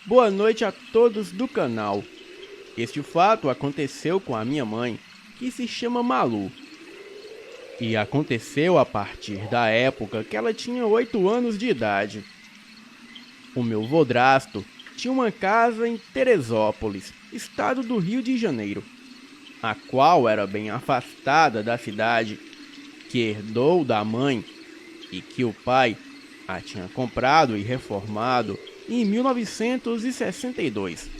Boa noite a todos do canal. Este fato aconteceu com a minha mãe, que se chama Malu. E aconteceu a partir da época que ela tinha 8 anos de idade. O meu vodrasto tinha uma casa em Teresópolis, estado do Rio de Janeiro, a qual era bem afastada da cidade, que herdou da mãe e que o pai a tinha comprado e reformado em 1962.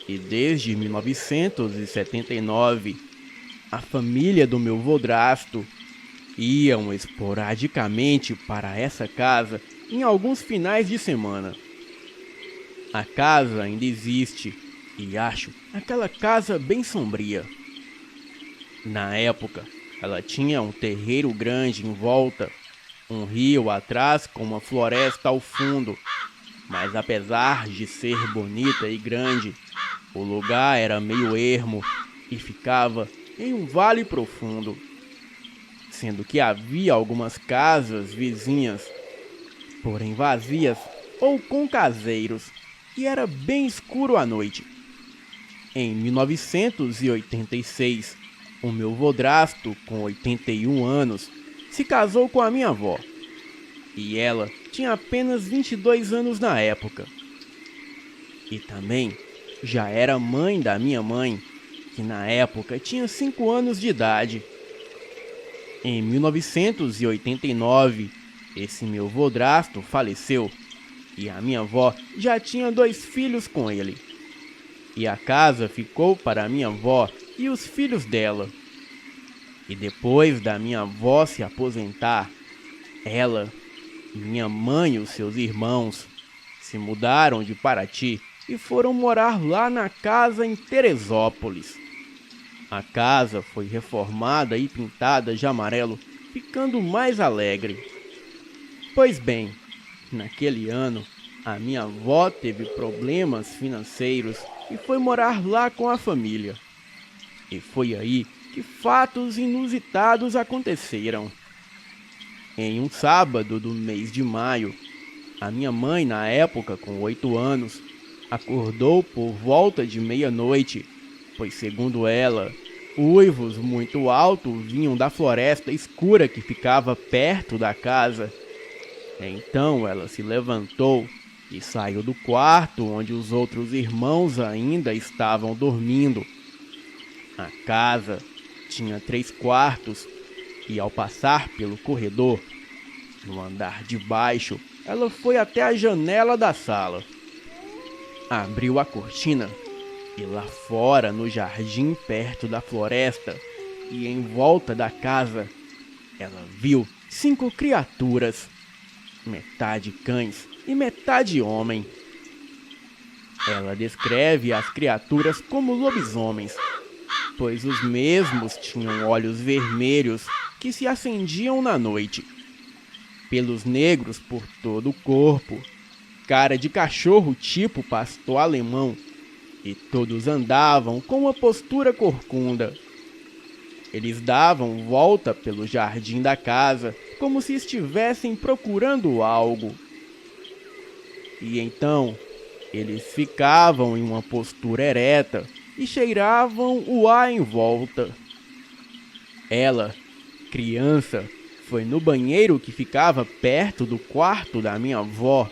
E desde 1979, a família do meu vodrasto iam esporadicamente para essa casa em alguns finais de semana. A casa ainda existe e acho aquela casa bem sombria. Na época, ela tinha um terreiro grande em volta, um rio atrás com uma floresta ao fundo, mas apesar de ser bonita e grande, o lugar era meio ermo e ficava em um vale profundo, sendo que havia algumas casas vizinhas, porém vazias ou com caseiros, e era bem escuro à noite. Em 1986, o meu vodrasto, com 81 anos, se casou com a minha avó, e ela tinha apenas 22 anos na época. E também já era mãe da minha mãe, que na época tinha 5 anos de idade. Em 1989, esse meu vodrasto faleceu, e a minha avó já tinha 2 filhos com ele. E a casa ficou para a minha avó e os filhos dela. E depois da minha avó se aposentar, ela, minha mãe e os seus irmãos se mudaram de Paraty e foram morar lá na casa em Teresópolis. A casa foi reformada e pintada de amarelo, ficando mais alegre. Pois bem, naquele ano, a minha avó teve problemas financeiros e foi morar lá com a família. E foi aí que fatos inusitados aconteceram. Em um sábado do mês de maio, a minha mãe, na época com 8 anos, acordou por volta de meia-noite, pois segundo ela, uivos muito altos vinham da floresta escura que ficava perto da casa. Então ela se levantou e saiu do quarto onde os outros irmãos ainda estavam dormindo. A casa tinha 3 quartos e, ao passar pelo corredor, no andar de baixo, ela foi até a janela da sala. Abriu a cortina e lá fora, no jardim perto da floresta e em volta da casa, ela viu 5 criaturas, metade cães e metade homem. Ela descreve as criaturas como lobisomens, pois os mesmos tinham olhos vermelhos que se acendiam na noite, pelos negros por todo o corpo, cara de cachorro tipo pastor alemão, e todos andavam com uma postura corcunda. Eles davam volta pelo jardim da casa como se estivessem procurando algo. E então, eles ficavam em uma postura ereta e cheiravam o ar em volta. Ela, criança, foi no banheiro que ficava perto do quarto da minha avó,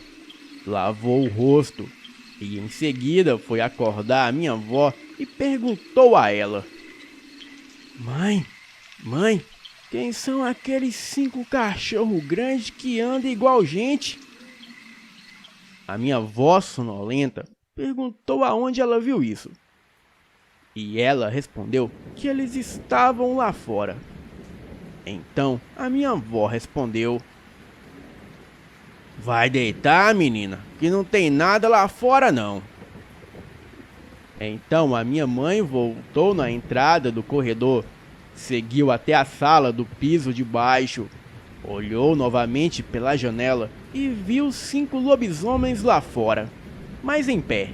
lavou o rosto e em seguida foi acordar a minha avó e perguntou a ela: Mãe, quem são aqueles 5 cachorros grandes que andam igual gente?" A minha avó sonolenta perguntou aonde ela viu isso. E ela respondeu que eles estavam lá fora. Então a minha avó respondeu: "Vai deitar, menina, que não tem nada lá fora não." Então a minha mãe voltou na entrada do corredor, seguiu até a sala do piso de baixo, olhou novamente pela janela e viu 5 lobisomens lá fora, mas em pé.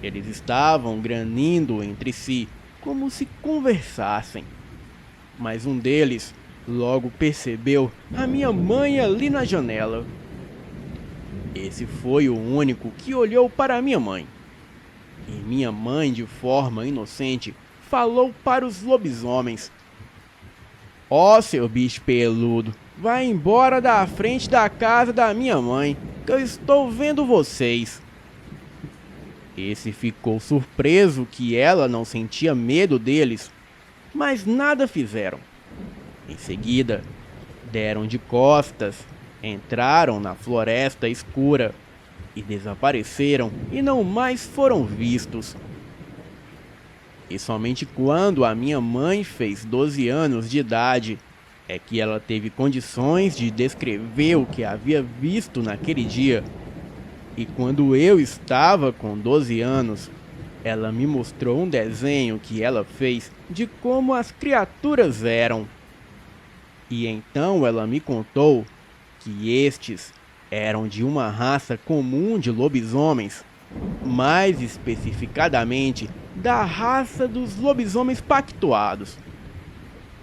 Eles estavam granindo entre si, como se conversassem. Mas um deles logo percebeu a minha mãe ali na janela. esse foi o único que olhou para minha mãe. E minha mãe, de forma inocente, falou para os lobisomens: "Ó, seu bicho peludo, vai embora da frente da casa da minha mãe, que eu estou vendo vocês." Esse ficou surpreso que ela não sentia medo deles, mas nada fizeram. Em seguida, deram de costas, entraram na floresta escura e desapareceram e não mais foram vistos. E somente quando a minha mãe fez 12 anos de idade é que ela teve condições de descrever o que havia visto naquele dia. E quando eu estava com 12 anos, ela me mostrou um desenho que ela fez de como as criaturas eram. E então ela me contou que estes eram de uma raça comum de lobisomens, mais especificadamente da raça dos lobisomens pactuados.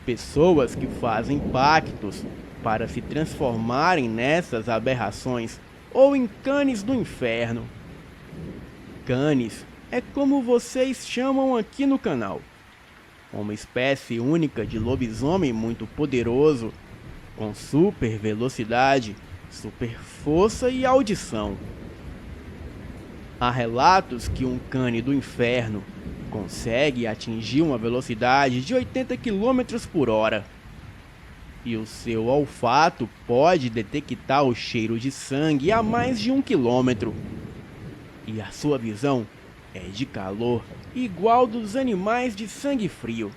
Pessoas que fazem pactos para se transformarem nessas aberrações ou em canes do inferno. Canes é como vocês chamam aqui no canal. Uma espécie única de lobisomem muito poderoso, com super velocidade, super força e audição. Há relatos que um cane do inferno consegue atingir uma velocidade de 80 km por hora. E o seu olfato pode detectar o cheiro de sangue a mais de 1 quilômetro. E a sua visão é de calor igual dos animais de sangue frio.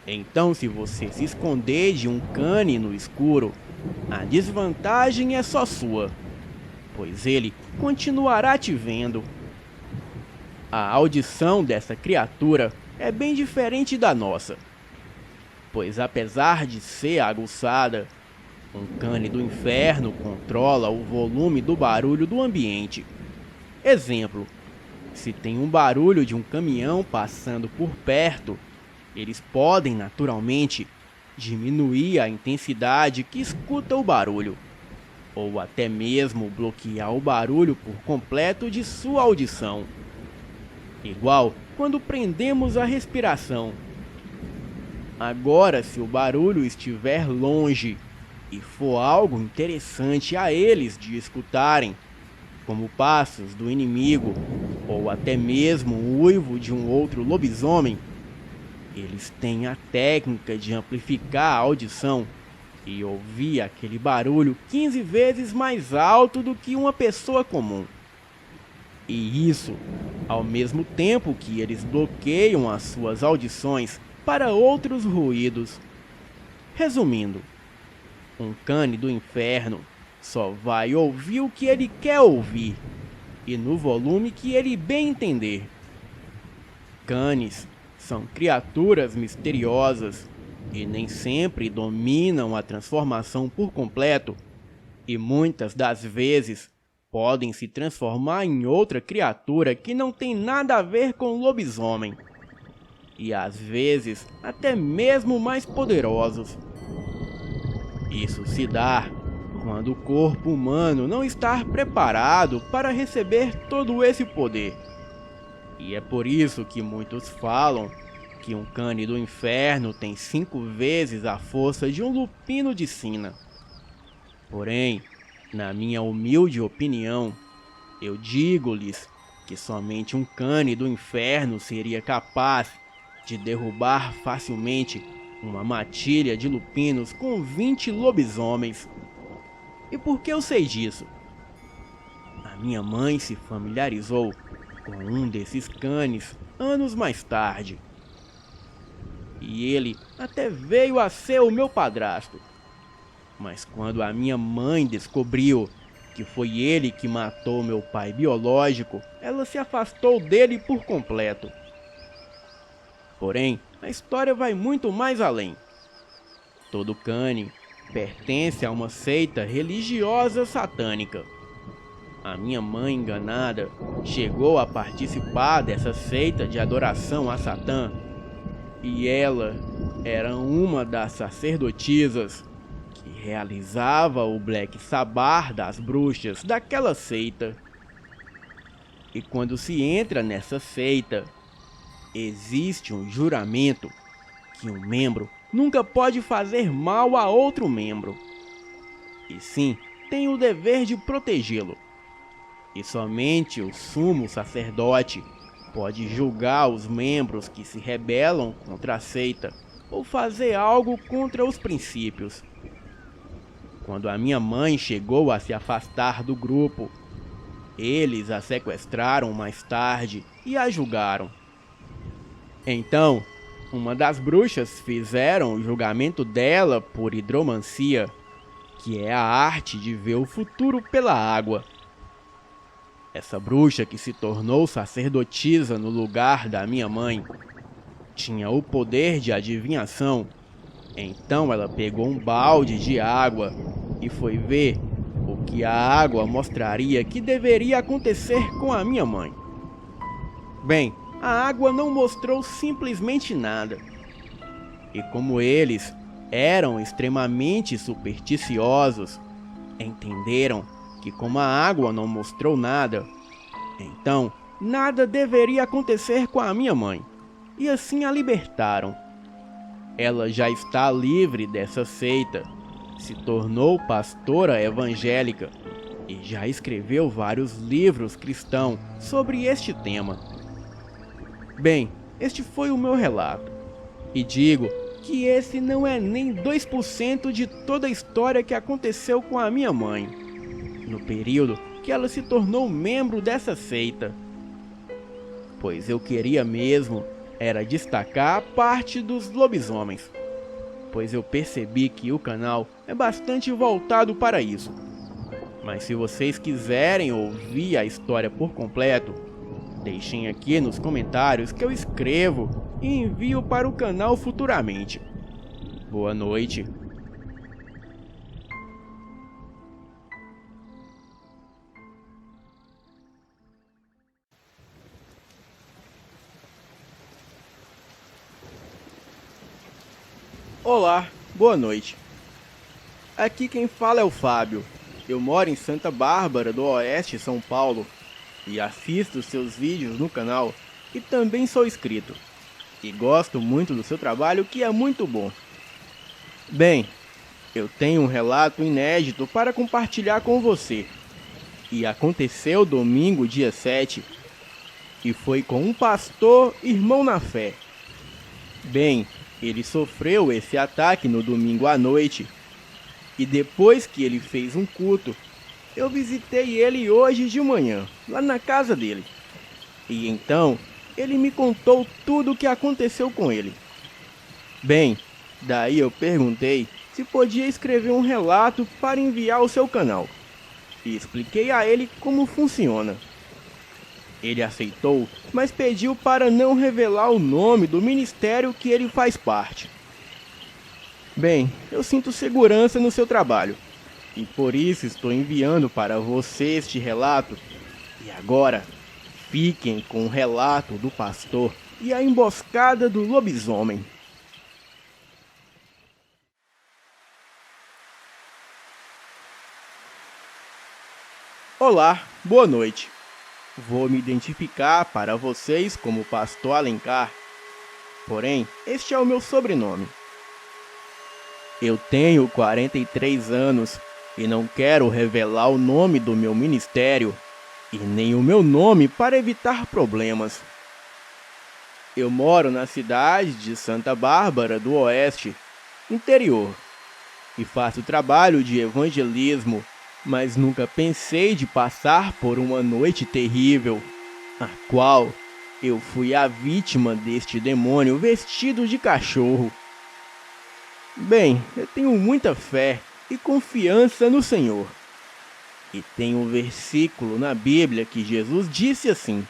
Então, se você se esconder de um cane no escuro, a desvantagem é só sua, pois ele continuará te vendo. A audição dessa criatura é bem diferente da nossa, pois apesar de ser aguçada, um cane do inferno controla o volume do barulho do ambiente. Exemplo: se tem um barulho de um caminhão passando por perto, eles podem naturalmente diminuir a intensidade que escuta o barulho, ou até mesmo bloquear o barulho por completo de sua audição. Igual quando prendemos a respiração. Agora, se o barulho estiver longe e for algo interessante a eles de escutarem, como passos do inimigo ou até mesmo o uivo de um outro lobisomem, eles têm a técnica de amplificar a audição e ouvir aquele barulho 15 vezes mais alto do que uma pessoa comum. E isso, ao mesmo tempo que eles bloqueiam as suas audições para outros ruídos. Resumindo, um cane do inferno só vai ouvir o que ele quer ouvir e no volume que ele bem entender. Canes são criaturas misteriosas e nem sempre dominam a transformação por completo, e muitas das vezes podem se transformar em outra criatura que não tem nada a ver com lobisomem, e às vezes até mesmo mais poderosos. Isso se dá quando o corpo humano não está preparado para receber todo esse poder. E é por isso que muitos falam que um cane do inferno tem 5 vezes a força de um lupino de sina. Porém, na minha humilde opinião, eu digo-lhes que somente um cane do inferno seria capaz de derrubar facilmente uma matilha de lupinos com 20 lobisomens. E por que eu sei disso? A minha mãe se familiarizou com um desses canes anos mais tarde. E ele até veio a ser o meu padrasto. Mas quando a minha mãe descobriu que foi ele que matou meu pai biológico, ela se afastou dele por completo. Porém, a história vai muito mais além. Todo cane pertence a uma seita religiosa satânica. A minha mãe enganada chegou a participar dessa seita de adoração a Satã, e ela era uma das sacerdotisas que realizava o Black Sabbath das bruxas daquela seita. E quando se entra nessa seita, existe um juramento que um membro nunca pode fazer mal a outro membro, e sim tem o dever de protegê-lo. E somente o sumo sacerdote pode julgar os membros que se rebelam contra a seita ou fazer algo contra os princípios. Quando a minha mãe chegou a se afastar do grupo, eles a sequestraram mais tarde e a julgaram. Então, uma das bruxas fizeram o julgamento dela por hidromancia, que é a arte de ver o futuro pela água. Essa bruxa que se tornou sacerdotisa no lugar da minha mãe tinha o poder de adivinhação. Então ela pegou um balde de água e foi ver o que a água mostraria que deveria acontecer com a minha mãe. Bem, a água não mostrou simplesmente nada. E como eles eram extremamente supersticiosos, entenderam que como a água não mostrou nada, então nada deveria acontecer com a minha mãe, e assim a libertaram. Ela já está livre dessa seita, se tornou pastora evangélica e já escreveu vários livros cristãos sobre este tema. Bem, este foi o meu relato, e digo que esse não é nem 2% de toda a história que aconteceu com a minha mãe, no período que ela se tornou membro dessa seita. Pois eu queria mesmo era destacar a parte dos lobisomens, pois eu percebi que o canal é bastante voltado para isso. Mas se vocês quiserem ouvir a história por completo, deixem aqui nos comentários que eu escrevo e envio para o canal futuramente. Boa noite. Olá, boa noite. Aqui quem fala é o Fábio. Eu moro em Santa Bárbara do Oeste, São Paulo, e assisto seus vídeos no canal e também sou inscrito. E gosto muito do seu trabalho, que é muito bom. Bem, eu tenho um relato inédito para compartilhar com você. E aconteceu domingo, dia 7, e foi com um pastor irmão na fé. Bem, ele sofreu esse ataque no domingo à noite, e depois que ele fez um culto, eu visitei ele hoje de manhã, lá na casa dele. E então, ele me contou tudo o que aconteceu com ele. Bem, daí eu perguntei se podia escrever um relato para enviar ao seu canal, e expliquei a ele como funciona. Ele aceitou, mas pediu para não revelar o nome do ministério que ele faz parte. Bem, eu sinto segurança no seu trabalho, e por isso estou enviando para você este relato. E agora, fiquem com o relato do pastor e a emboscada do lobisomem. Olá, boa noite. Vou me identificar para vocês como Pastor Alencar, porém, este é o meu sobrenome. Eu tenho 43 anos e não quero revelar o nome do meu ministério e nem o meu nome para evitar problemas. Eu moro na cidade de Santa Bárbara do Oeste, interior, e faço trabalho de evangelismo, mas nunca pensei de passar por uma noite terrível, a qual eu fui a vítima deste demônio vestido de cachorro. Bem, eu tenho muita fé e confiança no Senhor. E tem um versículo na Bíblia que Jesus disse assim: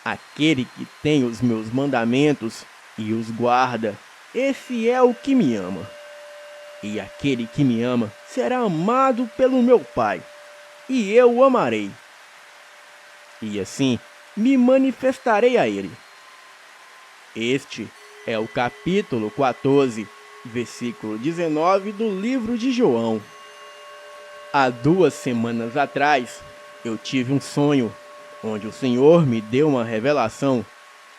aquele que tem os meus mandamentos e os guarda, esse é o que me ama. E aquele que me ama será amado pelo meu Pai, e eu o amarei. E assim me manifestarei a ele. Este é o capítulo 14 versículo 19 do livro de João. Há 2 semanas atrás, eu tive um sonho, onde o Senhor me deu uma revelação,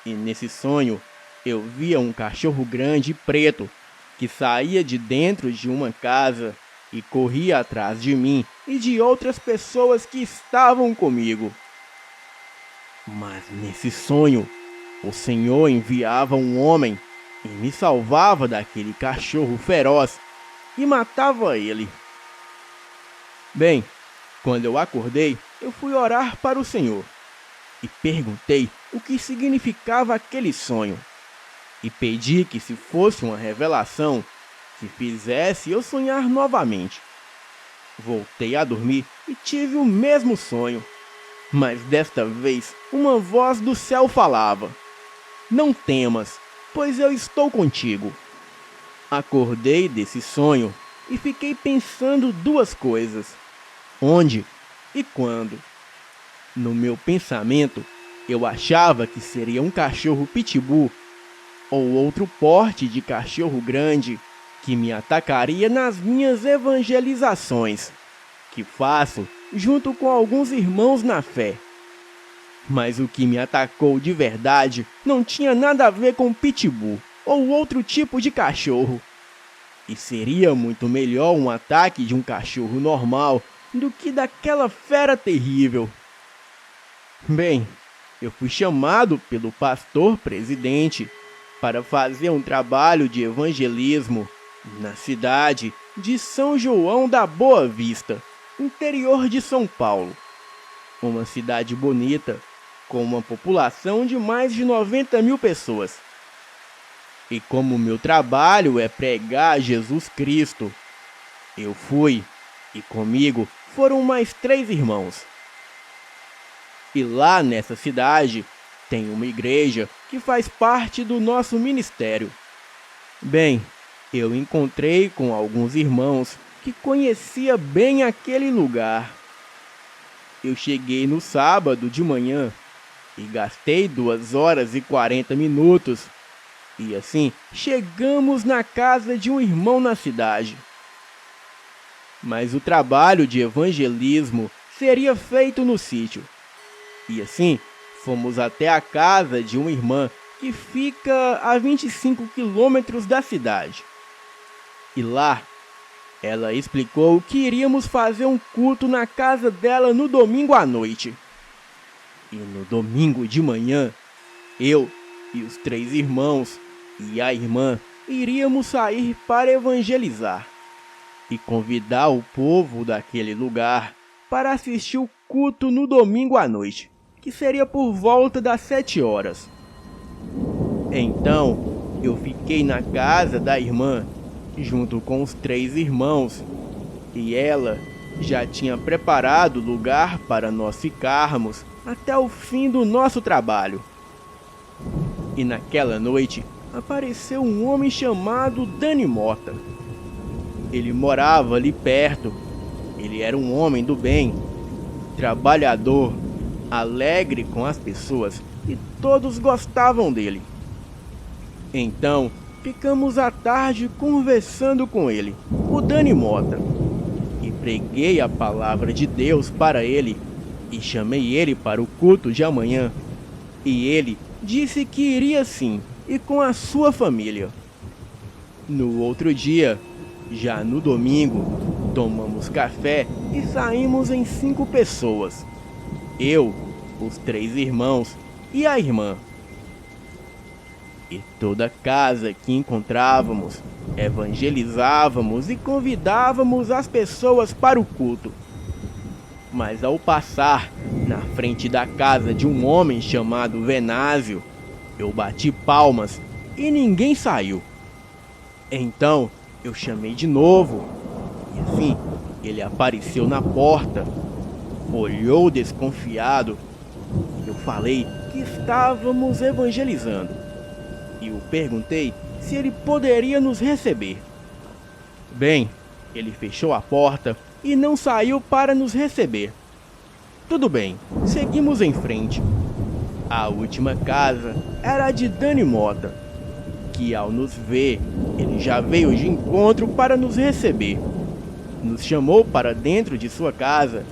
e nesse sonho, eu via um cachorro grande e preto, que saía de dentro de uma casa e corria atrás de mim e de outras pessoas que estavam comigo. Mas nesse sonho, o Senhor enviava um homem e me salvava daquele cachorro feroz e matava ele. Bem, quando eu acordei, eu fui orar para o Senhor e perguntei o que significava aquele sonho. E pedi que, se fosse uma revelação, que fizesse eu sonhar novamente. Voltei a dormir e tive o mesmo sonho, mas desta vez uma voz do céu falava: "Não temas, pois eu estou contigo." Acordei desse sonho e fiquei pensando 2 coisas: onde e quando. No meu pensamento, eu achava que seria um cachorro pitbull ou outro porte de cachorro grande que me atacaria nas minhas evangelizações, que faço junto com alguns irmãos na fé. Mas o que me atacou de verdade não tinha nada a ver com pitbull ou outro tipo de cachorro. E seria muito melhor um ataque de um cachorro normal do que daquela fera terrível. Bem, eu fui chamado pelo pastor presidente para fazer um trabalho de evangelismo na cidade de São João da Boa Vista, interior de São Paulo. Uma cidade bonita, com uma população de mais de 90 mil pessoas. E como meu trabalho é pregar Jesus Cristo, eu fui, e comigo foram mais 3 irmãos. E lá nessa cidade tem uma igreja que faz parte do nosso ministério. Bem, eu encontrei com alguns irmãos que conhecia bem aquele lugar. Eu cheguei no sábado de manhã e gastei 2 horas e 40 minutos. E assim, chegamos na casa de um irmão na cidade. Mas o trabalho de evangelismo seria feito no sítio. E assim, fomos até a casa de uma irmã que fica a 25 quilômetros da cidade. E lá, ela explicou que iríamos fazer um culto na casa dela no domingo à noite. E no domingo de manhã, eu e os 3 irmãos e a irmã iríamos sair para evangelizar e convidar o povo daquele lugar para assistir o culto no domingo à noite, que seria por volta das 7 horas. Então, eu fiquei na casa da irmã, junto com os 3 irmãos, e ela já tinha preparado lugar para nós ficarmos até o fim do nosso trabalho. E naquela noite, apareceu um homem chamado Dani Mota. Ele morava ali perto. Ele era um homem do bem, trabalhador, alegre com as pessoas, e todos gostavam dele. Então, ficamos à tarde conversando com ele, o Dani Mota, e preguei a palavra de Deus para ele, e chamei ele para o culto de amanhã. E ele disse que iria sim, e com a sua família. No outro dia, já no domingo, tomamos café e saímos em 5 pessoas. Eu, os 3 irmãos e a irmã. E toda casa que encontrávamos, evangelizávamos e convidávamos as pessoas para o culto. Mas ao passar na frente da casa de um homem chamado Venásio, eu bati palmas e ninguém saiu. Então eu chamei de novo, e assim ele apareceu na porta, olhou desconfiado. Eu falei que estávamos evangelizando e o perguntei se ele poderia nos receber. Bem, ele fechou a porta e não saiu para nos receber. Tudo bem, seguimos em frente. A última casa era a de Dani Mota, que que ao nos ver, ele já veio de encontro para nos receber. Nos chamou para dentro de sua casa.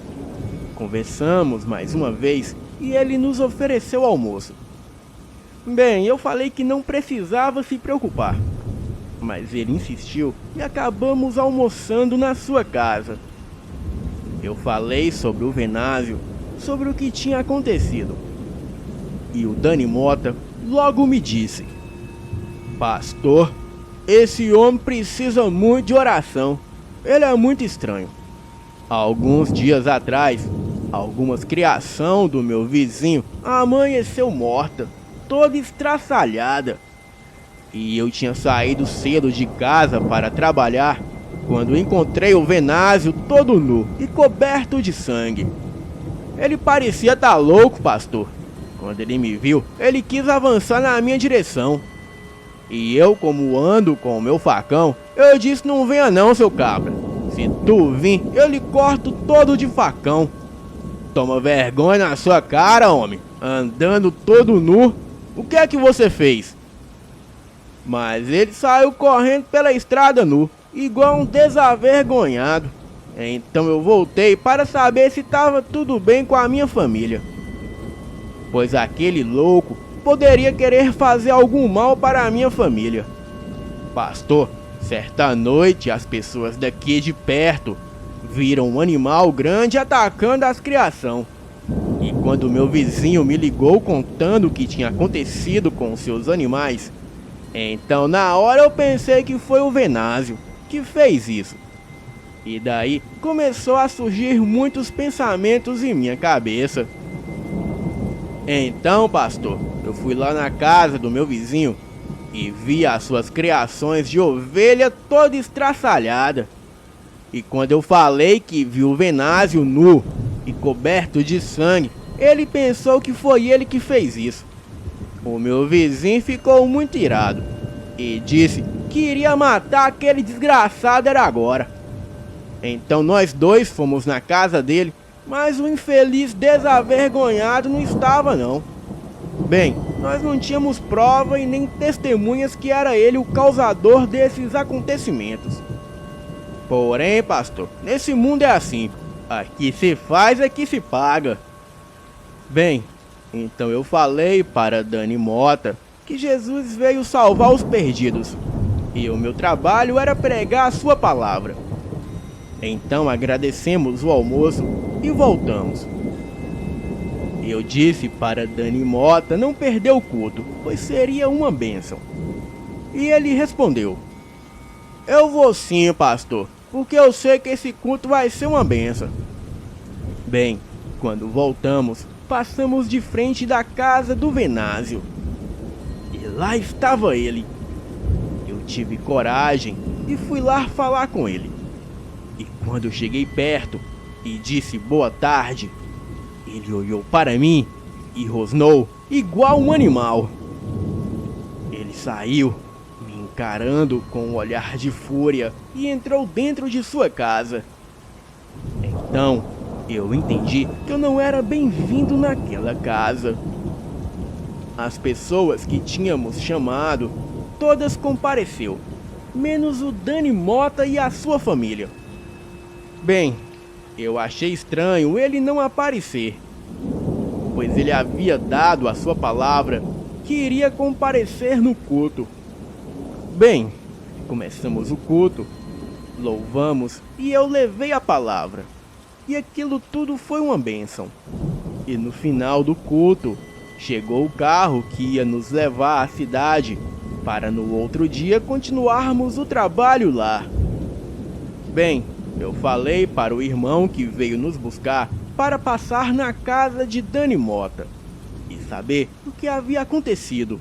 Conversamos mais uma vez e ele nos ofereceu almoço. Bem, eu falei que não precisava se preocupar, mas ele insistiu e acabamos almoçando na sua casa. Eu falei sobre o Venásio, sobre o que tinha acontecido. E o Dani Mota logo me disse: pastor, esse homem precisa muito de oração. Ele é muito estranho. Há alguns dias atrás, algumas criação do meu vizinho amanheceu morta, toda estraçalhada. E eu tinha saído cedo de casa para trabalhar quando encontrei o Venásio todo nu e coberto de sangue. Ele parecia estar louco, pastor. Quando ele me viu, ele quis avançar na minha direção. E eu, como ando com o meu facão, eu disse: não venha não, seu cabra. Se tu vir, eu lhe corto todo de facão. Toma vergonha na sua cara, homem. Andando todo nu. O que é que você fez? Mas ele saiu correndo pela estrada nu, igual um desavergonhado. Então eu voltei para saber se estava tudo bem com a minha família, pois aquele louco poderia querer fazer algum mal para a minha família. Pastor, certa noite as pessoas daqui de perto viram um animal grande atacando as criação. E quando meu vizinho me ligou contando o que tinha acontecido com seus animais, então na hora eu pensei que foi o Venásio que fez isso. E daí começou a surgir muitos pensamentos em minha cabeça. Então, pastor, eu fui lá na casa do meu vizinho e vi as suas criações de ovelha toda estraçalhada. E quando eu falei que vi o Venásio nu e coberto de sangue, ele pensou que foi ele que fez isso. O meu vizinho ficou muito irado e disse que iria matar aquele desgraçado era agora. Então nós dois fomos na casa dele, mas o infeliz desavergonhado não estava não. Bem, nós não tínhamos prova e nem testemunhas que era ele o causador desses acontecimentos. Porém, pastor, nesse mundo é assim. Aqui se faz, aqui se paga. Bem, então eu falei para Dani Mota que Jesus veio salvar os perdidos e o meu trabalho era pregar a sua palavra. Então agradecemos o almoço e voltamos. Eu disse para Dani Mota não perder o culto, pois seria uma bênção. E ele respondeu: eu vou sim, pastor, porque eu sei que esse culto vai ser uma bênção. Bem, quando voltamos, passamos de frente da casa do Venásio. E lá estava ele. Eu tive coragem e fui lá falar com ele. E quando eu cheguei perto e disse boa tarde, ele olhou para mim e rosnou igual um animal. Ele saiu, me encarando com um olhar de fúria e entrou dentro de sua casa. Então, eu entendi que eu não era bem-vindo naquela casa. As pessoas que tínhamos chamado, todas compareceu, menos o Dani Mota e a sua família. Bem, eu achei estranho ele não aparecer, pois ele havia dado a sua palavra que iria comparecer no culto. Bem, começamos o culto, louvamos e eu levei a palavra. E aquilo tudo foi uma bênção. E no final do culto, chegou o carro que ia nos levar à cidade, para no outro dia continuarmos o trabalho lá. Bem, eu falei para o irmão que veio nos buscar para passar na casa de Dani Mota e saber o que havia acontecido.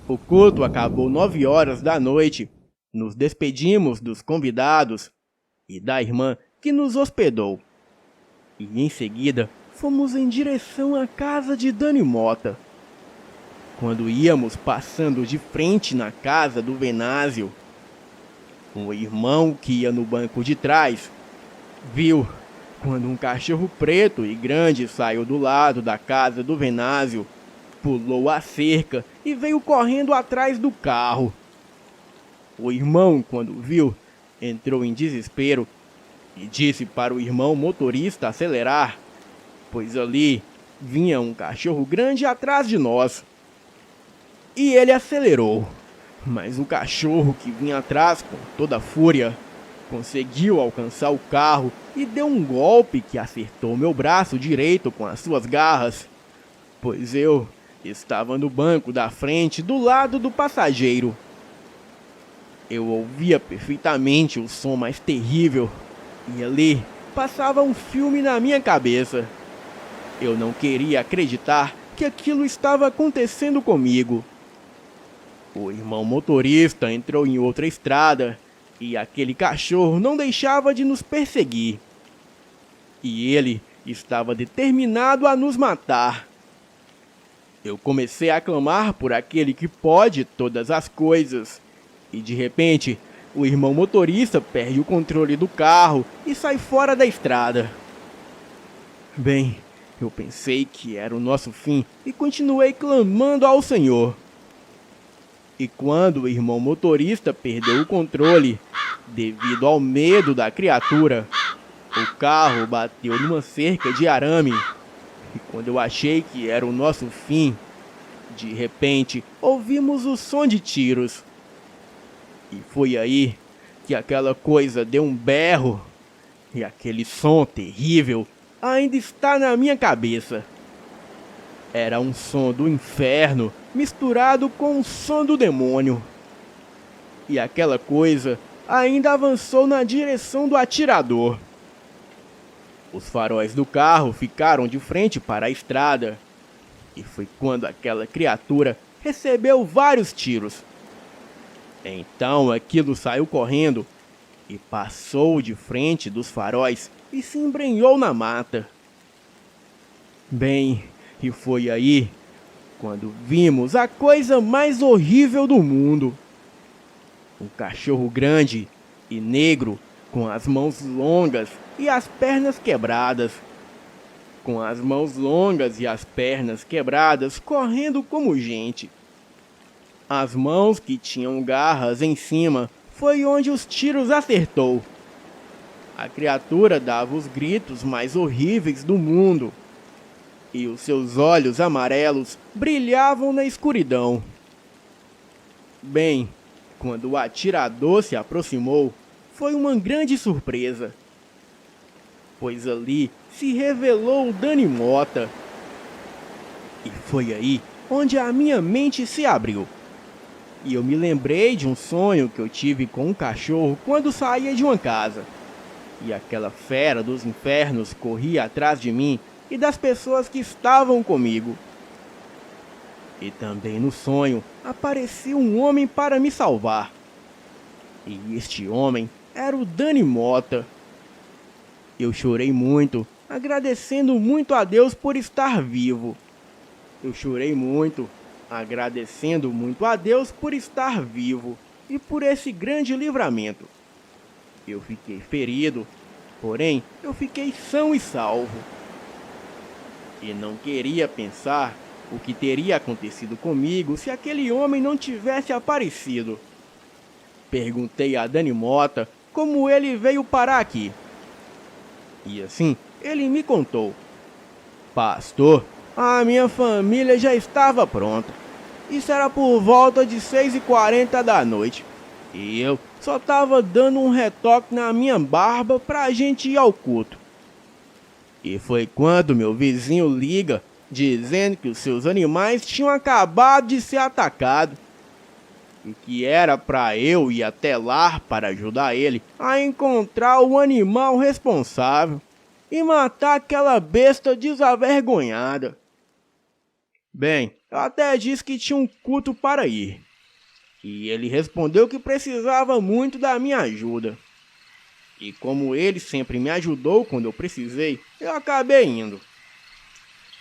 O culto acabou 9 horas da noite. Nos despedimos dos convidados e da irmã que nos hospedou. E em seguida, fomos em direção à casa de Dani Mota. Quando íamos passando de frente na casa do Venásio, o irmão que ia no banco de trás viu quando um cachorro preto e grande saiu do lado da casa do Venásio pulou a cerca e veio correndo atrás do carro. O irmão, quando viu, entrou em desespero e disse para o irmão motorista acelerar, pois ali vinha um cachorro grande atrás de nós. E ele acelerou, mas o cachorro que vinha atrás com toda a fúria conseguiu alcançar o carro e deu um golpe que acertou meu braço direito com as suas garras, pois eu estava no banco da frente do lado do passageiro. Eu ouvia perfeitamente o som mais terrível e ali passava um filme na minha cabeça. Eu não queria acreditar que aquilo estava acontecendo comigo. O irmão motorista entrou em outra estrada e aquele cachorro não deixava de nos perseguir. E ele estava determinado a nos matar. Eu comecei a clamar por aquele que pode todas as coisas. E de repente, o irmão motorista perde o controle do carro e sai fora da estrada. Bem, eu pensei que era o nosso fim e continuei clamando ao Senhor. E quando o irmão motorista perdeu o controle, devido ao medo da criatura, o carro bateu numa cerca de arame. E quando eu achei que era o nosso fim, de repente ouvimos o som de tiros. E foi aí que aquela coisa deu um berro. E aquele som terrível ainda está na minha cabeça. Era um som do inferno misturado com o som do demônio. E aquela coisa ainda avançou na direção do atirador. Os faróis do carro ficaram de frente para a estrada. E foi quando aquela criatura recebeu vários tiros. Então aquilo saiu correndo e passou de frente dos faróis e se embrenhou na mata. Bem, e foi aí quando vimos a coisa mais horrível do mundo. Um cachorro grande e negro com as mãos longas e as pernas quebradas. Com as mãos longas e as pernas quebradas correndo como gente. As mãos que tinham garras em cima foi onde os tiros acertou. A criatura dava os gritos mais horríveis do mundo. E os seus olhos amarelos brilhavam na escuridão. Bem, quando o atirador se aproximou, foi uma grande surpresa. Pois ali se revelou o Dani Mota. E foi aí onde a minha mente se abriu. E eu me lembrei de um sonho que eu tive com um cachorro quando saía de uma casa. E aquela fera dos infernos corria atrás de mim e das pessoas que estavam comigo. E também no sonho apareceu um homem para me salvar. E este homem era o Dani Mota. Eu chorei muito, agradecendo muito a Deus por estar vivo. Eu chorei muito, agradecendo muito a Deus por estar vivo e por esse grande livramento. Eu fiquei ferido, porém eu fiquei são e salvo. E não queria pensar o que teria acontecido comigo se aquele homem não tivesse aparecido. Perguntei a Dani Mota como ele veio parar aqui. E assim ele me contou: Pastor, a minha família já estava pronta. Isso era por volta de 6h40 da noite. E eu só estava dando um retoque na minha barba pra gente ir ao culto. E foi quando meu vizinho liga, dizendo que os seus animais tinham acabado de ser atacados. E que era pra eu ir até lá para ajudar ele a encontrar o animal responsável e matar aquela besta desavergonhada. Bem, eu até disse que tinha um culto para ir. E ele respondeu que precisava muito da minha ajuda. E como ele sempre me ajudou quando eu precisei, eu acabei indo.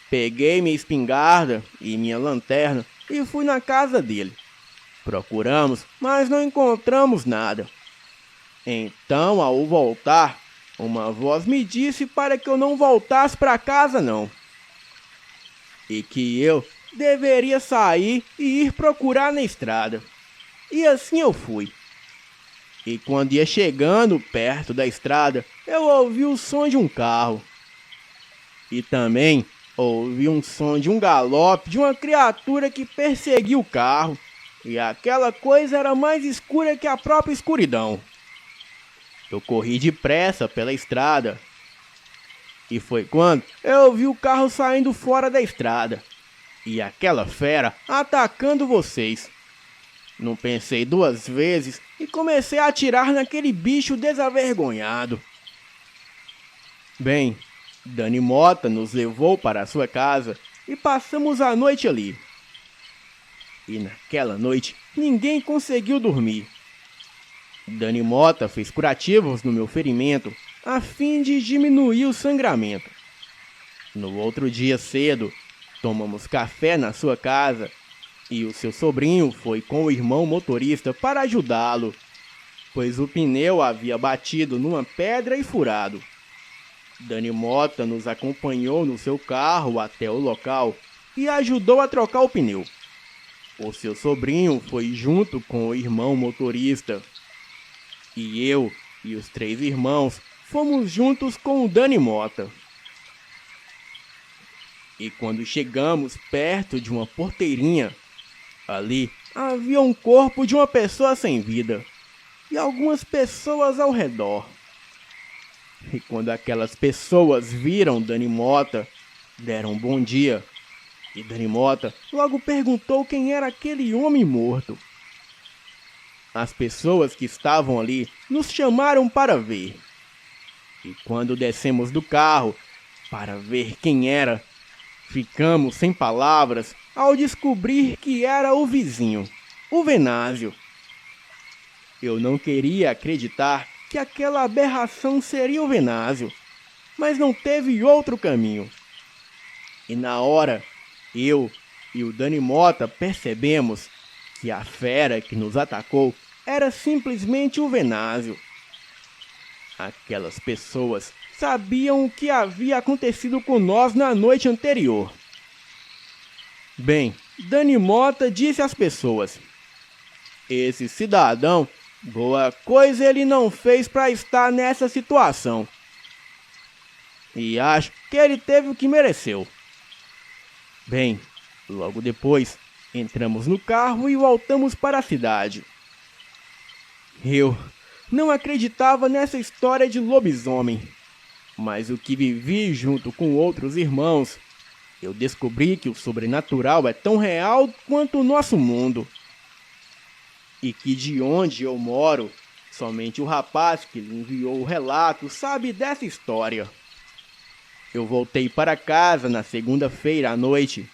Peguei minha espingarda e minha lanterna e fui na casa dele. Procuramos, mas não encontramos nada. Então, ao voltar, uma voz me disse para que eu não voltasse para casa não. E que eu deveria sair e ir procurar na estrada. E assim eu fui. E quando ia chegando perto da estrada, eu ouvi o som de um carro. E também ouvi um som de um galope de uma criatura que perseguia o carro. E aquela coisa era mais escura que a própria escuridão. Eu corri depressa pela estrada. E foi quando eu vi o carro saindo fora da estrada. E aquela fera atacando vocês. Não pensei duas vezes e comecei a atirar naquele bicho desavergonhado. Bem, Dani Mota nos levou para a sua casa e passamos a noite ali. E naquela noite ninguém conseguiu dormir. Dani Mota fez curativos no meu ferimento a fim de diminuir o sangramento. No outro dia cedo, tomamos café na sua casa e o seu sobrinho foi com o irmão motorista para ajudá-lo, pois o pneu havia batido numa pedra e furado. Dani Mota nos acompanhou no seu carro até o local e ajudou a trocar o pneu. O seu sobrinho foi junto com o irmão motorista. E eu e os três irmãos fomos juntos com o Dani Mota. E quando chegamos perto de uma porteirinha, ali havia um corpo de uma pessoa sem vida e algumas pessoas ao redor. E quando aquelas pessoas viram Dani Mota, deram um bom dia. E Dani Mota logo perguntou quem era aquele homem morto. As pessoas que estavam ali nos chamaram para ver. E quando descemos do carro para ver quem era, ficamos sem palavras ao descobrir que era o vizinho, o Venásio. Eu não queria acreditar que aquela aberração seria o Venásio, mas não teve outro caminho. E na hora, eu e o Dani Mota percebemos que a fera que nos atacou era simplesmente o Venásio. Aquelas pessoas sabiam o que havia acontecido com nós na noite anterior. Bem, Dani Mota disse às pessoas: esse cidadão, boa coisa ele não fez para estar nessa situação. E acho que ele teve o que mereceu. Bem, logo depois, entramos no carro e voltamos para a cidade. Eu não acreditava nessa história de lobisomem, mas o que vivi junto com outros irmãos, eu descobri que o sobrenatural é tão real quanto o nosso mundo. E que de onde eu moro, somente o rapaz que lhe enviou o relato sabe dessa história. Eu voltei para casa na segunda-feira à noite,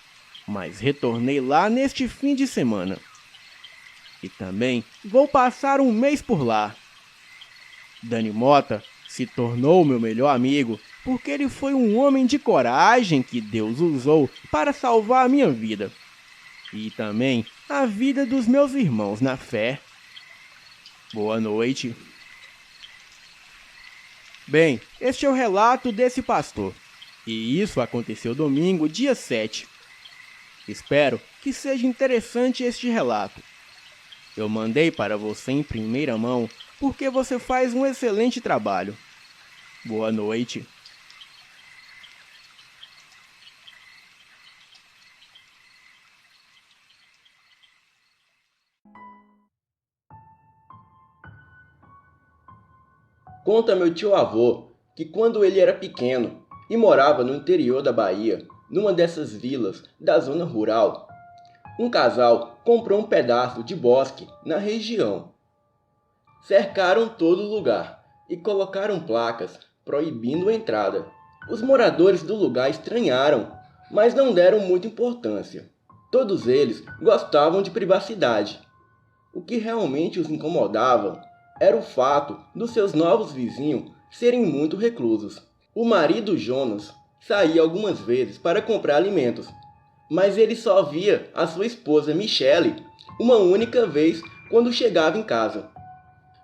mas retornei lá neste fim de semana. E também vou passar um mês por lá. Dani Mota se tornou meu melhor amigo porque ele foi um homem de coragem que Deus usou para salvar a minha vida. E também a vida dos meus irmãos na fé. Boa noite. Bem, este é o relato desse pastor. E isso aconteceu domingo, dia 7. Espero que seja interessante este relato. Eu mandei para você em primeira mão porque você faz um excelente trabalho. Boa noite. Conta meu tio-avô que quando ele era pequeno e morava no interior da Bahia, numa dessas vilas da zona rural, um casal comprou um pedaço de bosque na região. Cercaram todo o lugar e colocaram placas proibindo a entrada. Os moradores do lugar estranharam, mas não deram muita importância. Todos eles gostavam de privacidade. O que realmente os incomodava era o fato dos seus novos vizinhos serem muito reclusos. O marido Jonas saía algumas vezes para comprar alimentos, mas ele só via a sua esposa Michele uma única vez quando chegava em casa.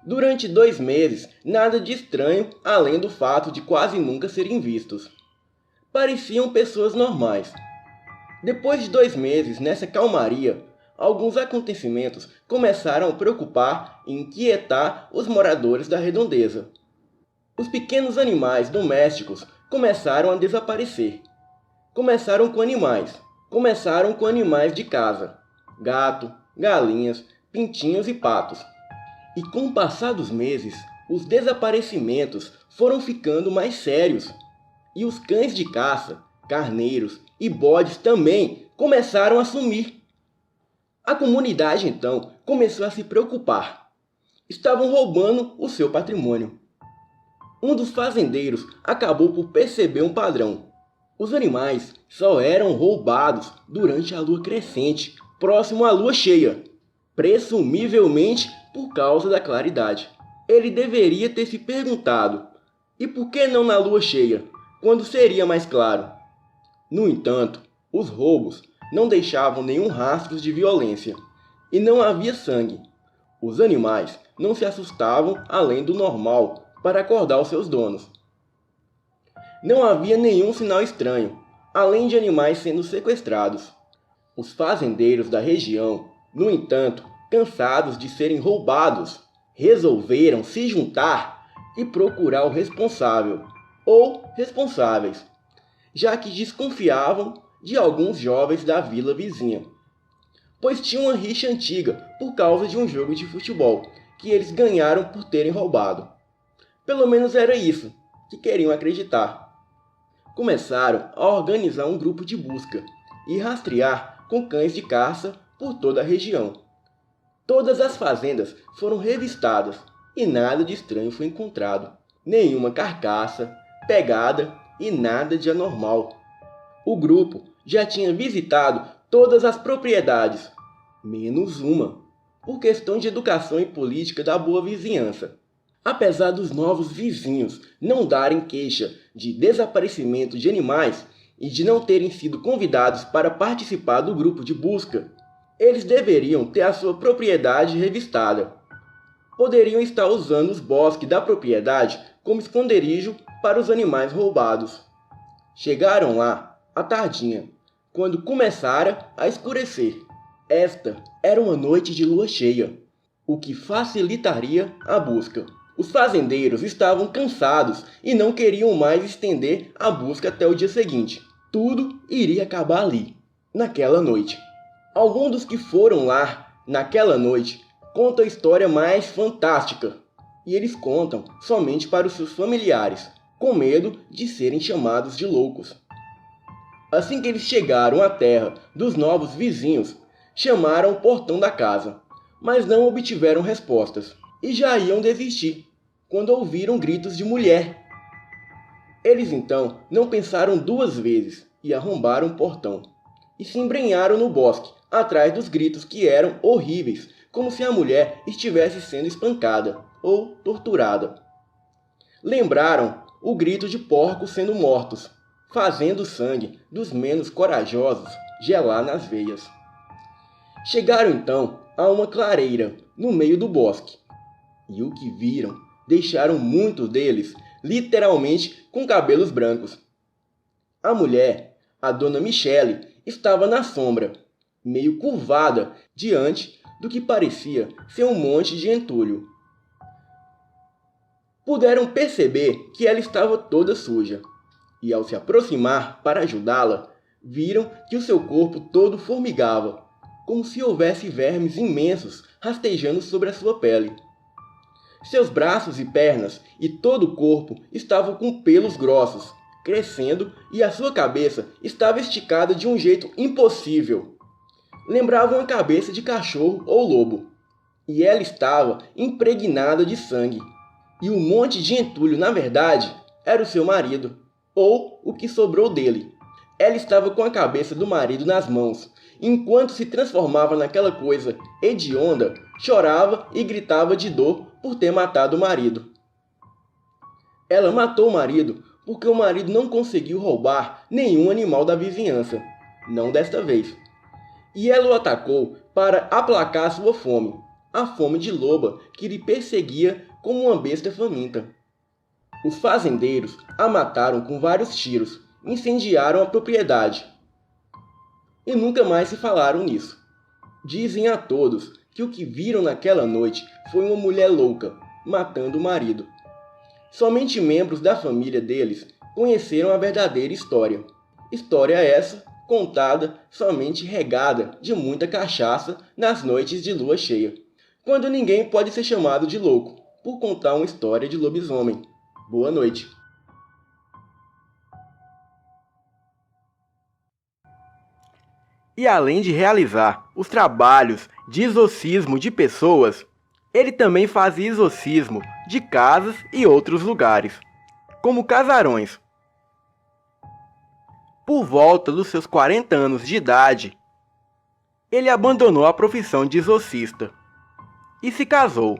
Durante 2 meses, nada de estranho além do fato de quase nunca serem vistos. Pareciam pessoas normais. Depois de 2 meses nessa calmaria, alguns acontecimentos começaram a preocupar e inquietar os moradores da redondeza. Os pequenos animais domésticos começaram a desaparecer. Começaram com animais de casa: gato, galinhas, pintinhos e patos. E com o passar dos meses, os desaparecimentos foram ficando mais sérios. E os cães de caça, carneiros e bodes também começaram a sumir. A comunidade então começou a se preocupar. Estavam roubando o seu patrimônio. Um dos fazendeiros acabou por perceber um padrão. Os animais só eram roubados durante a lua crescente, próximo à lua cheia, presumivelmente por causa da claridade. Ele deveria ter se perguntado: e por que não na lua cheia, quando seria mais claro? No entanto, os roubos não deixavam nenhum rastro de violência, e não havia sangue. Os animais não se assustavam além do normal para acordar os seus donos. Não havia nenhum sinal estranho, além de animais sendo sequestrados. Os fazendeiros da região, no entanto, cansados de serem roubados, resolveram se juntar e procurar o responsável, ou responsáveis, já que desconfiavam de alguns jovens da vila vizinha, pois tinha uma rixa antiga por causa de um jogo de futebol que eles ganharam por terem roubado. Pelo menos era isso que queriam acreditar. Começaram a organizar um grupo de busca e rastrear com cães de caça por toda a região. Todas as fazendas foram revistadas e nada de estranho foi encontrado. Nenhuma carcaça, pegada e nada de anormal. O grupo já tinha visitado todas as propriedades, menos uma, por questão de educação e política da boa vizinhança. Apesar dos novos vizinhos não darem queixa de desaparecimento de animais e de não terem sido convidados para participar do grupo de busca, eles deveriam ter a sua propriedade revistada. Poderiam estar usando os bosques da propriedade como esconderijo para os animais roubados. Chegaram lá à tardinha, quando começara a escurecer. Esta era uma noite de lua cheia, o que facilitaria a busca. Os fazendeiros estavam cansados e não queriam mais estender a busca até o dia seguinte. Tudo iria acabar ali, naquela noite. Alguns dos que foram lá naquela noite contam a história mais fantástica, e eles contam somente para os seus familiares, com medo de serem chamados de loucos. Assim que eles chegaram à terra dos novos vizinhos, chamaram o portão da casa, mas não obtiveram respostas, e já iam desistir, quando ouviram gritos de mulher. Eles então não pensaram 2 vezes e arrombaram o portão, e se embrenharam no bosque, atrás dos gritos que eram horríveis, como se a mulher estivesse sendo espancada ou torturada. Lembraram o grito de porcos sendo mortos, fazendo o sangue dos menos corajosos gelar nas veias. Chegaram então a uma clareira no meio do bosque, e o que viram deixaram muitos deles literalmente com cabelos brancos. A mulher, a dona Michele, estava na sombra, meio curvada diante do que parecia ser um monte de entulho. Puderam perceber que ela estava toda suja, e ao se aproximar para ajudá-la, viram que o seu corpo todo formigava, como se houvesse vermes imensos rastejando sobre a sua pele. Seus braços e pernas e todo o corpo estavam com pelos grossos, crescendo, e a sua cabeça estava esticada de um jeito impossível. Lembrava uma cabeça de cachorro ou lobo. E ela estava impregnada de sangue. E o monte de entulho, na verdade, era o seu marido, ou o que sobrou dele. Ela estava com a cabeça do marido nas mãos, enquanto se transformava naquela coisa hedionda, chorava e gritava de dor por ter matado o marido. Ela matou o marido porque o marido não conseguiu roubar nenhum animal da vizinhança, não desta vez. E ela o atacou para aplacar sua fome, a fome de loba que lhe perseguia como uma besta faminta. Os fazendeiros a mataram com vários tiros, incendiaram a propriedade. e nunca mais se falaram nisso. Dizem a todos que o que viram naquela noite foi uma mulher louca, matando o marido. Somente membros da família deles conheceram a verdadeira história. História essa contada somente regada de muita cachaça nas noites de lua cheia, quando ninguém pode ser chamado de louco por contar uma história de lobisomem. Boa noite. E além de realizar os trabalhos de exorcismo de pessoas, ele também fazia exorcismo de casas e outros lugares, como casarões. Por volta dos seus 40 anos de idade, ele abandonou a profissão de exorcista e se casou.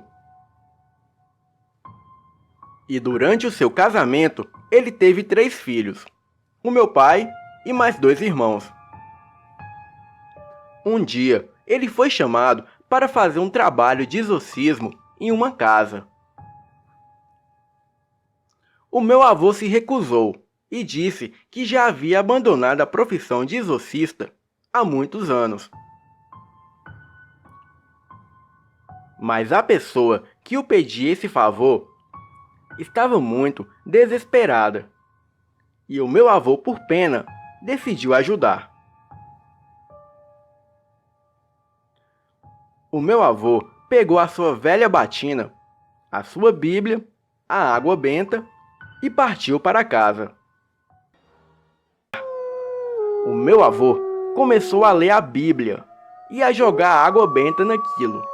E durante o seu casamento, ele teve 3 filhos, o meu pai e mais 2 irmãos. Um dia, ele foi chamado para fazer um trabalho de exorcismo em uma casa. O meu avô se recusou e disse que já havia abandonado a profissão de exorcista há muitos anos. Mas a pessoa que o pedia esse favor estava muito desesperada, e o meu avô, por pena, decidiu ajudar. O meu avô pegou a sua velha batina, a sua Bíblia, a água benta e partiu para casa. O meu avô começou a ler a Bíblia e a jogar água benta naquilo.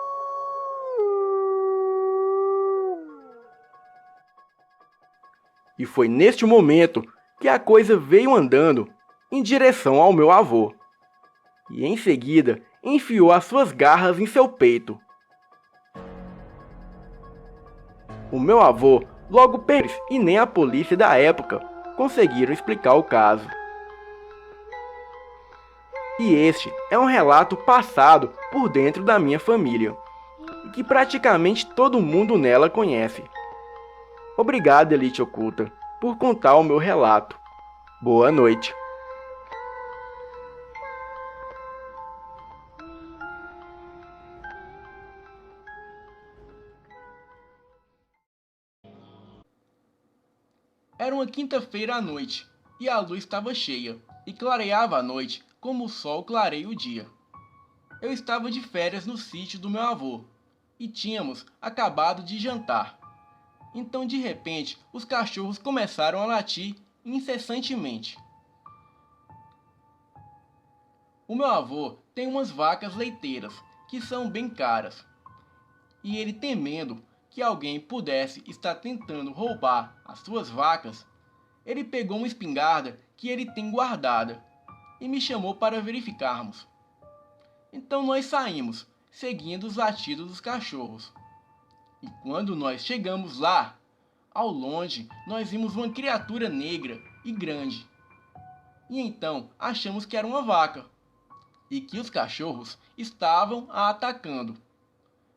E foi neste momento que a coisa veio andando em direção ao meu avô. E em seguida enfiou as suas garras em seu peito. O meu avô logo perdeu e nem a polícia da época conseguiram explicar o caso. E este é um relato passado por dentro da minha família, e que praticamente todo mundo nela conhece. Obrigado, Elite Oculta, por contar o meu relato. Boa noite. Era uma quinta-feira à noite, e a luz estava cheia, e clareava a noite como o sol clareia o dia. Eu estava de férias no sítio do meu avô, e tínhamos acabado de jantar. Então, de repente, os cachorros começaram a latir incessantemente. O meu avô tem umas vacas leiteiras, que são bem caras, e ele, temendo que alguém pudesse estar tentando roubar as suas vacas, ele pegou uma espingarda que ele tem guardada e me chamou para verificarmos. Então nós saímos, seguindo os latidos dos cachorros. E quando nós chegamos lá, ao longe nós vimos uma criatura negra e grande. E então achamos que era uma vaca e que os cachorros estavam a atacando.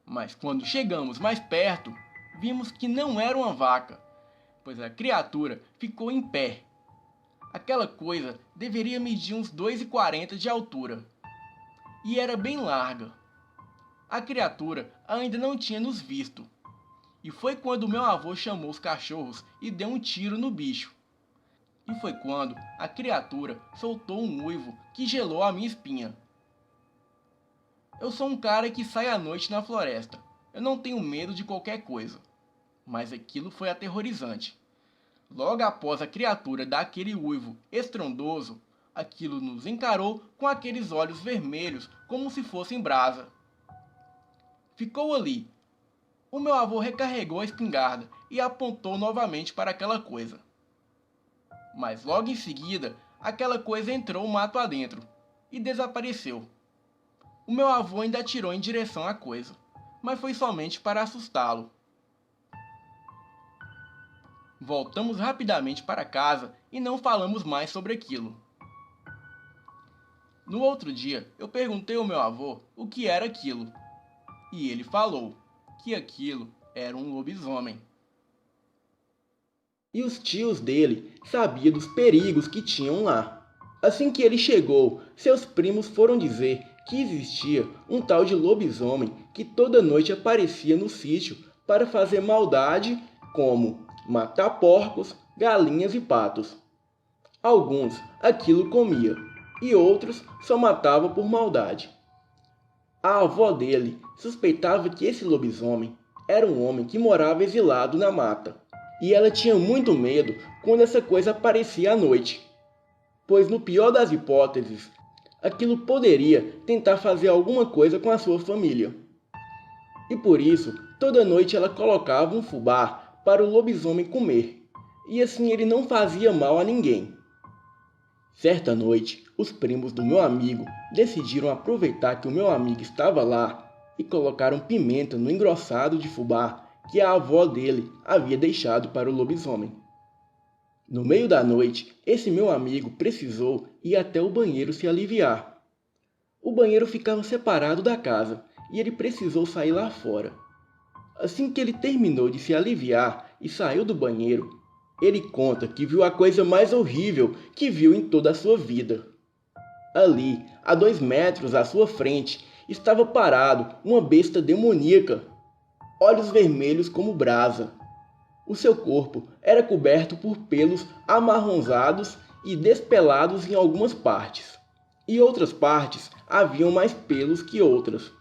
Mas quando chegamos mais perto, vimos que não era uma vaca, pois a criatura ficou em pé. Aquela coisa deveria medir uns 2,40 de altura e era bem larga. A criatura ainda não tinha nos visto, e foi quando meu avô chamou os cachorros e deu um tiro no bicho. E foi quando a criatura soltou um uivo que gelou a minha espinha. Eu sou um cara que sai à noite na floresta. Eu não tenho medo de qualquer coisa. Mas aquilo foi aterrorizante. Logo após a criatura dar aquele uivo estrondoso, aquilo nos encarou com aqueles olhos vermelhos como se fossem brasa. Ficou ali. O meu avô recarregou a espingarda e apontou novamente para aquela coisa. Mas logo em seguida, aquela coisa entrou o mato adentro e desapareceu. O meu avô ainda atirou em direção à coisa, mas foi somente para assustá-lo. Voltamos rapidamente para casa e não falamos mais sobre aquilo. No outro dia, eu perguntei ao meu avô o que era aquilo, e ele falou que aquilo era um lobisomem. E os tios dele sabiam dos perigos que tinham lá. Assim que ele chegou, seus primos foram dizer que existia um tal de lobisomem que toda noite aparecia no sítio para fazer maldade, como matar porcos, galinhas e patos. Alguns aquilo comia, e outros só matava por maldade. A avó dele suspeitava que esse lobisomem era um homem que morava exilado na mata, e ela tinha muito medo quando essa coisa aparecia à noite, pois no pior das hipóteses, aquilo poderia tentar fazer alguma coisa com a sua família. E por isso, toda noite ela colocava um fubá para o lobisomem comer, e assim ele não fazia mal a ninguém. Certa noite, os primos do meu amigo decidiram aproveitar que o meu amigo estava lá e colocaram pimenta no engrossado de fubá que a avó dele havia deixado para o lobisomem. No meio da noite, esse meu amigo precisou ir até o banheiro se aliviar. O banheiro ficava separado da casa e ele precisou sair lá fora. Assim que ele terminou de se aliviar e saiu do banheiro, ele conta que viu a coisa mais horrível que viu em toda a sua vida. Ali, a 2 metros à sua frente, estava parado uma besta demoníaca, olhos vermelhos como brasa. O seu corpo era coberto por pelos amarronzados e despelados em algumas partes, e outras partes haviam mais pelos que outras.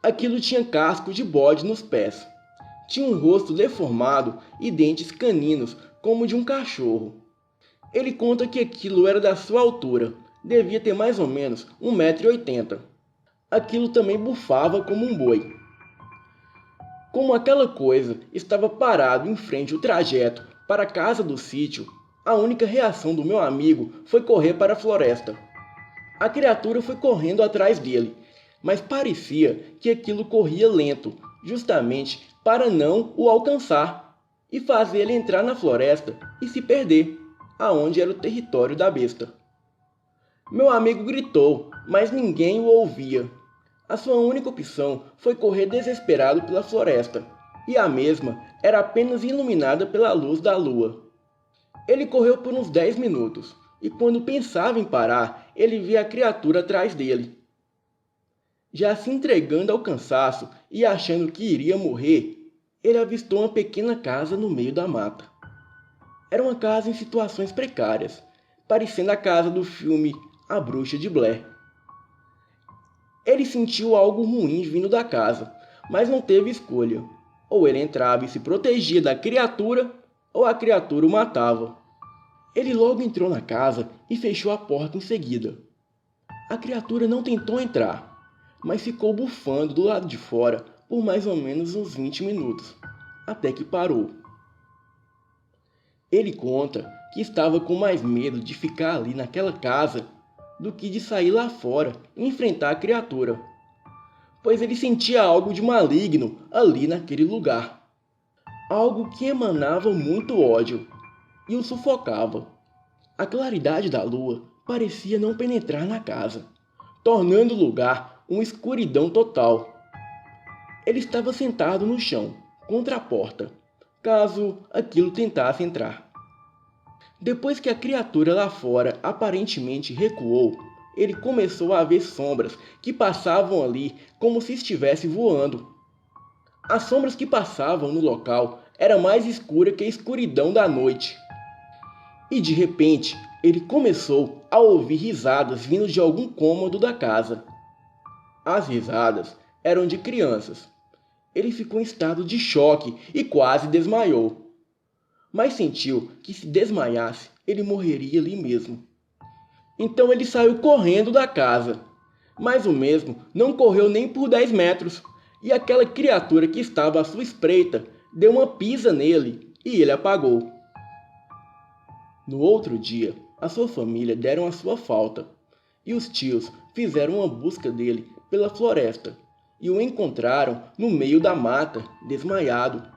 Aquilo tinha casco de bode nos pés. Tinha um rosto deformado e dentes caninos como de um cachorro. Ele conta que aquilo era da sua altura, devia ter mais ou menos 1,80 m. Aquilo também bufava como um boi. Como aquela coisa estava parado em frente ao trajeto para a casa do sítio, a única reação do meu amigo foi correr para a floresta. A criatura foi correndo atrás dele, mas parecia que aquilo corria lento, justamente para não o alcançar e fazer ele entrar na floresta e se perder, aonde era o território da besta. Meu amigo gritou, mas ninguém o ouvia. A sua única opção foi correr desesperado pela floresta, e a mesma era apenas iluminada pela luz da lua. Ele correu por uns 10 minutos, e quando pensava em parar, ele via a criatura atrás dele. Já se entregando ao cansaço e achando que iria morrer, ele avistou uma pequena casa no meio da mata. Era uma casa em situações precárias, parecendo a casa do filme A Bruxa de Blair. Ele sentiu algo ruim vindo da casa, mas não teve escolha. Ou ele entrava e se protegia da criatura, ou a criatura o matava. Ele logo entrou na casa e fechou a porta em seguida. A criatura não tentou entrar, mas ficou bufando do lado de fora por mais ou menos uns 20 minutos, até que parou. Ele conta que estava com mais medo de ficar ali naquela casa do que de sair lá fora e enfrentar a criatura, pois ele sentia algo de maligno ali naquele lugar. Algo que emanava muito ódio e o sufocava. A claridade da lua parecia não penetrar na casa, tornando o lugar uma escuridão total. Ele estava sentado no chão, contra a porta, caso aquilo tentasse entrar. Depois que a criatura lá fora aparentemente recuou, ele começou a ver sombras que passavam ali como se estivesse voando. As sombras que passavam no local era mais escura que a escuridão da noite. E de repente, ele começou a ouvir risadas vindo de algum cômodo da casa. As risadas eram de crianças. Ele ficou em estado de choque e quase desmaiou. Mas sentiu que se desmaiasse, ele morreria ali mesmo. Então ele saiu correndo da casa. Mas o mesmo não correu nem por 10 metros. E aquela criatura que estava à sua espreita deu uma pisa nele e ele apagou. No outro dia, a sua família deram a sua falta. E os tios fizeram uma busca dele pela floresta e o encontraram no meio da mata, desmaiado.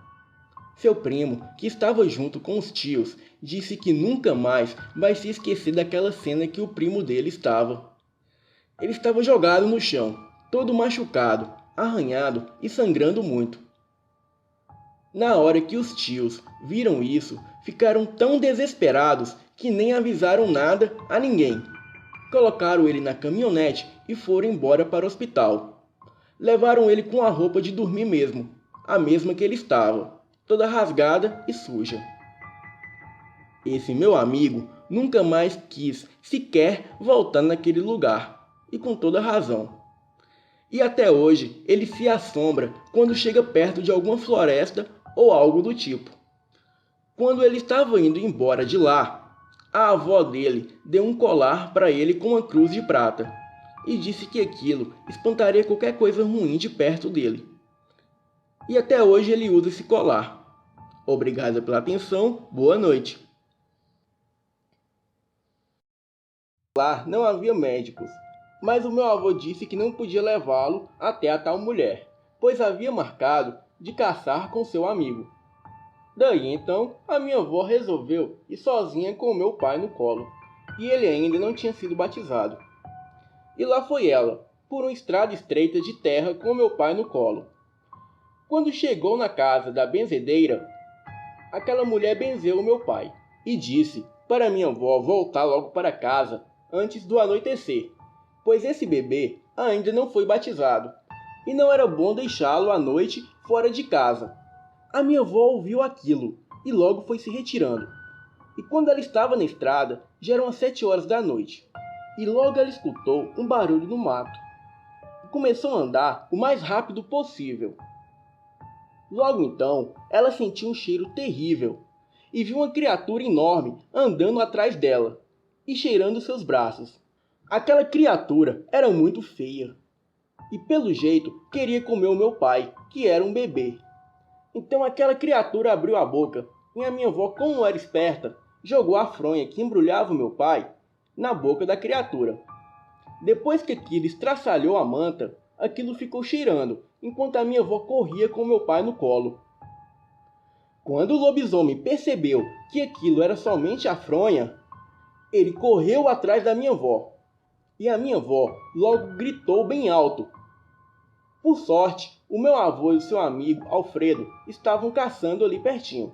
Seu primo, que estava junto com os tios, disse que nunca mais vai se esquecer daquela cena que o primo dele estava. Ele estava jogado no chão, todo machucado, arranhado e sangrando muito. Na hora que os tios viram isso, ficaram tão desesperados que nem avisaram nada a ninguém. Colocaram ele na caminhonete e foram embora para o hospital. Levaram ele com a roupa de dormir mesmo, a mesma que ele estava, toda rasgada e suja. Esse meu amigo nunca mais quis sequer voltar naquele lugar, e com toda razão. E até hoje ele se assombra quando chega perto de alguma floresta ou algo do tipo. Quando ele estava indo embora de lá, a avó dele deu um colar para ele com uma cruz de prata e disse que aquilo espantaria qualquer coisa ruim de perto dele. E até hoje ele usa esse colar. Obrigado pela atenção, boa noite. Lá não havia médicos, mas o meu avô disse que não podia levá-lo até a tal mulher, pois havia marcado de caçar com seu amigo. Daí então, a minha avó resolveu ir sozinha com o meu pai no colo, e ele ainda não tinha sido batizado. E lá foi ela, por uma estrada estreita de terra com meu pai no colo. Quando chegou na casa da benzedeira, aquela mulher benzeu o meu pai, e disse para minha avó voltar logo para casa antes do anoitecer, pois esse bebê ainda não foi batizado, e não era bom deixá-lo à noite fora de casa. A minha avó ouviu aquilo e logo foi se retirando. E quando ela estava na estrada, já eram as 7 horas da noite. E logo ela escutou um barulho no mato. E começou a andar o mais rápido possível. Logo então, ela sentiu um cheiro terrível. E viu uma criatura enorme andando atrás dela e cheirando seus braços. Aquela criatura era muito feia. E pelo jeito queria comer o meu pai, que era um bebê. Então aquela criatura abriu a boca, e a minha avó, como era esperta, jogou a fronha que embrulhava o meu pai na boca da criatura. Depois que aquilo estraçalhou a manta, aquilo ficou cheirando, enquanto a minha avó corria com meu pai no colo. Quando o lobisomem percebeu que aquilo era somente a fronha, ele correu atrás da minha avó, e a minha avó logo gritou bem alto. Por sorte, o meu avô e o seu amigo Alfredo estavam caçando ali pertinho.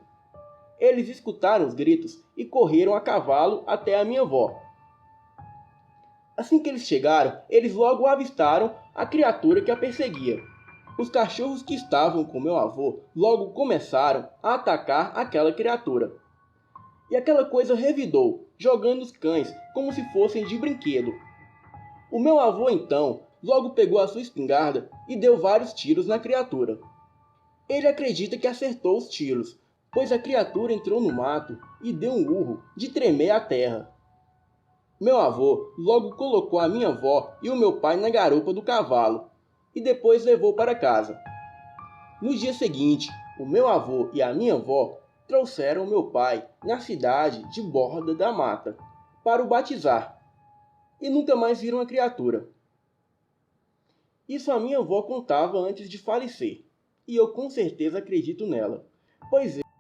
Eles escutaram os gritos e correram a cavalo até a minha avó. Assim que eles chegaram, eles logo avistaram a criatura que a perseguia. Os cachorros que estavam com meu avô logo começaram a atacar aquela criatura. E aquela coisa revidou, jogando os cães como se fossem de brinquedo. O meu avô então logo pegou a sua espingarda e deu vários tiros na criatura. Ele acredita que acertou os tiros, pois a criatura entrou no mato e deu um urro de tremer a terra. Meu avô logo colocou a minha avó e o meu pai na garupa do cavalo e depois levou para casa. No dia seguinte, o meu avô e a minha avó trouxeram o meu pai na cidade de Borda da Mata para o batizar e nunca mais viram a criatura. Isso a minha avó contava antes de falecer, e eu com certeza acredito nela, pois